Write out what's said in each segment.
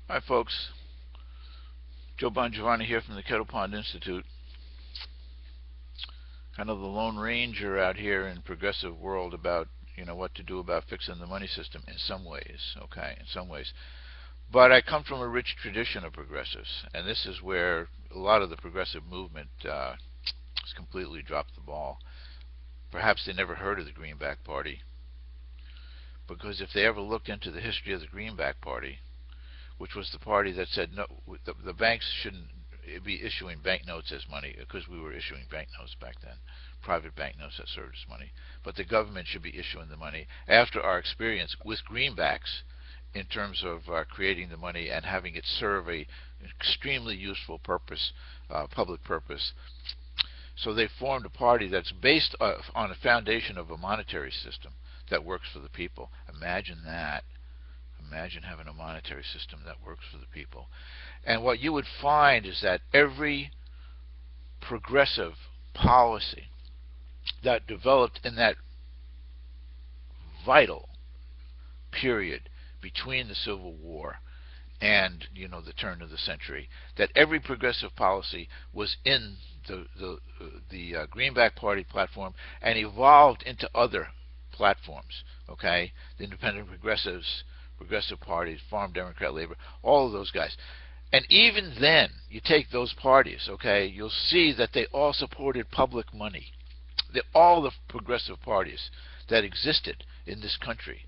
Hi folks, Joe Bongiovanni here from the Kettle Pond Institute. Kind of the Lone Ranger out here in progressive world about what to do about fixing the money system in some ways, okay, in some ways. But I come from a rich tradition of progressives, and this is where a lot of the progressive movement has completely dropped the ball. Perhaps they never heard of the Greenback Party, because if they ever looked into the history of the Greenback Party, which was the party that said no, the banks shouldn't be issuing banknotes as money, because we were issuing banknotes back then, private banknotes that served as money. But the government should be issuing the money after our experience with greenbacks in terms of creating the money and having it serve a extremely useful purpose, public purpose. So they formed a party that's based on a foundation of a monetary system that works for the people. Imagine that. Imagine having a monetary system that works for the people. And what you would find is that every progressive policy that developed in that vital period between the Civil War and the turn of the century, that every progressive policy was in the Greenback Party platform and evolved into other platforms. Okay, the Independent Progressives, Progressive Parties, Farm Democrat, Labor, all of those guys. And even then, you take those parties, okay, you'll see that they all supported public money. All the progressive parties that existed in this country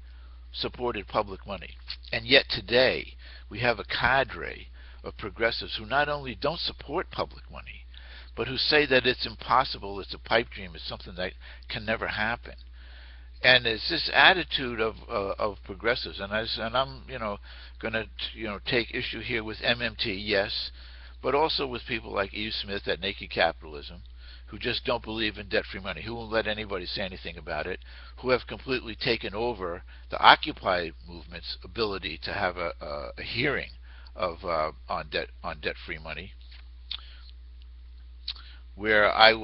supported public money. And yet today, we have a cadre of progressives who not only don't support public money, but who say that it's impossible, it's a pipe dream, it's something that can never happen. And it's this attitude of progressives, and I'm going to take issue here with MMT, yes, but also with people like Yves Smith at Naked Capitalism, who just don't believe in debt-free money, who won't let anybody say anything about it, who have completely taken over the Occupy movement's ability to have a hearing on debt-free money. Where I've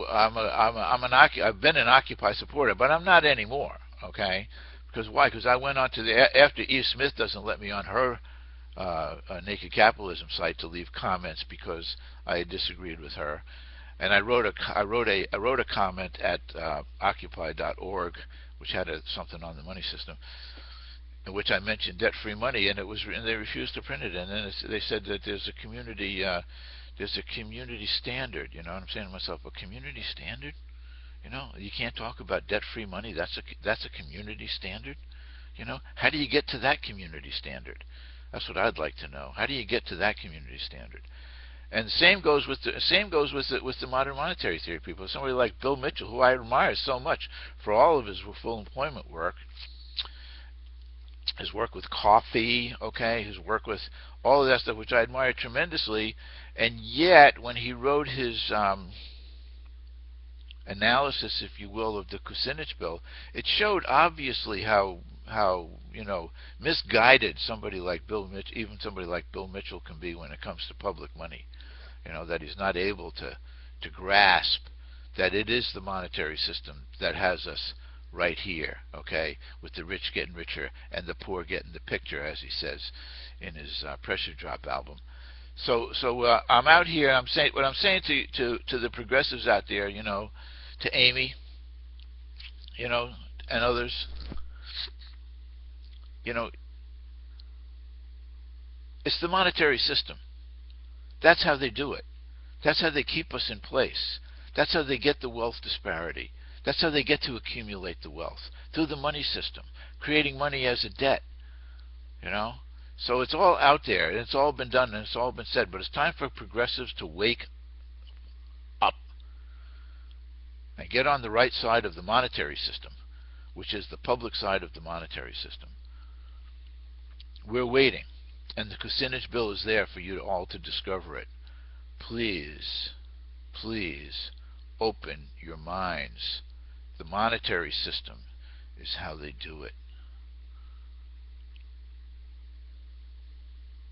been an Occupy supporter, but I'm not anymore. Okay, because why? Because I went on to after Eve Smith doesn't let me on her Naked Capitalism site to leave comments because I disagreed with her, and I wrote a comment at Occupy.org, which had something on the money system, in which I mentioned debt-free money, and they refused to print it, and then they said that there's a community standard. You know what I'm saying to myself? A community standard? You can't talk about debt-free money. That's a community standard. How do you get to that community standard? That's what I'd like to know. How do you get to that community standard? And the same goes with the modern monetary theory people. Somebody like Bill Mitchell, who I admire so much for all of his full employment work, his work with coffee, okay, his work with all of that stuff, which I admire tremendously, and yet when he wrote his analysis, if you will, of the Kucinich bill, it showed obviously how misguided somebody like even somebody like Bill Mitchell can be when it comes to public money. That he's not able to grasp that it is the monetary system that has us right here, okay, with the rich getting richer and the poor getting the picture, as he says in his Pressure Drop album. So I'm out here. I'm saying what I'm saying to the progressives out there, to Amy, and others, it's the monetary system. That's how they do it. That's how they keep us in place. That's how they get the wealth disparity. That's how they get to accumulate the wealth, through the money system, creating money as a debt. So it's all out there, and it's all been done, and it's all been said. But it's time for progressives to wake up and get on the right side of the monetary system, which is the public side of the monetary system. We're waiting, and the Kucinich bill is there for you all to discover it. Please, please open your minds. The monetary system is how they do it.